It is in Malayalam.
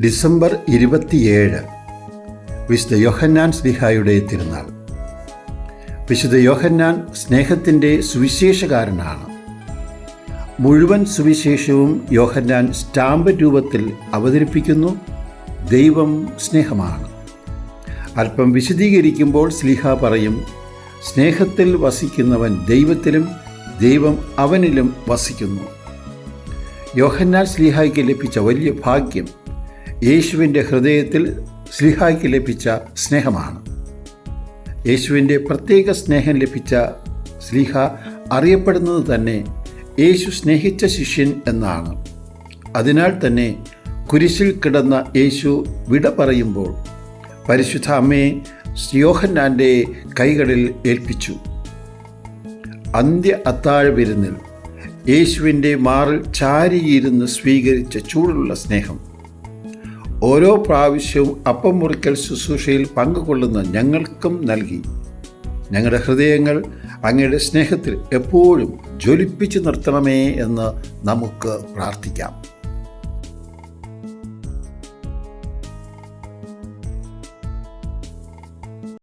ഡിസംബർ 27 വിശുദ്ധ യോഹന്നാൻ ശ്ലീഹായുടെ തിരുനാൾ. വിശുദ്ധ യോഹന്നാൻ സ്നേഹത്തിൻ്റെ സുവിശേഷകാരനാണ്. മുഴുവൻ സുവിശേഷവും യോഹന്നാൻ സ്റ്റാമ്പ് രൂപത്തിൽ അവതരിപ്പിക്കുന്നു. ദൈവം സ്നേഹമാണ്. അല്പം വിശദീകരിക്കുമ്പോൾ ശ്ലീഹ പറയും, സ്നേഹത്തിൽ വസിക്കുന്നവൻ ദൈവത്തിലും ദൈവം അവനിലും വസിക്കുന്നു. യോഹന്നാൻ ശ്ലീഹായ്ക്ക് ലഭിച്ച വലിയ ഭാഗ്യം യേശുവിൻ്റെ ഹൃദയത്തിൽ ശ്ലീഹായ്ക്ക് ലഭിച്ച സ്നേഹമാണ്. യേശുവിൻ്റെ പ്രത്യേക സ്നേഹം ലഭിച്ച ശ്ലീഹ അറിയപ്പെടുന്നത് തന്നെ യേശു സ്നേഹിച്ച ശിഷ്യൻ എന്നാണ്. അതിനാൽ തന്നെ കുരിശിൽ കിടന്ന യേശു വിട പറയുമ്പോൾ പരിശുദ്ധ അമ്മയെ യോഹന്നാൻ്റെ കൈകളിൽ ഏൽപ്പിച്ചു. അന്ത്യ അത്താഴ വിരുന്നിൽ യേശുവിൻ്റെ മാറിൽ ചാരിയിരുന്ന് സ്വീകരിച്ച ചൂടുള്ള സ്നേഹം ഓരോ പ്രാവശ്യവും അപ്പം മുറിക്കൽ ശുശ്രൂഷയിൽ പങ്കുകൊള്ളുന്ന ഞങ്ങൾക്കും നൽകി. ഞങ്ങളുടെ ഹൃദയങ്ങൾ അങ്ങയുടെ സ്നേഹത്തിൽ എപ്പോഴും ജ്വലിപ്പിച്ചു നിർത്തണമേ എന്ന് നമുക്ക് പ്രാർത്ഥിക്കാം.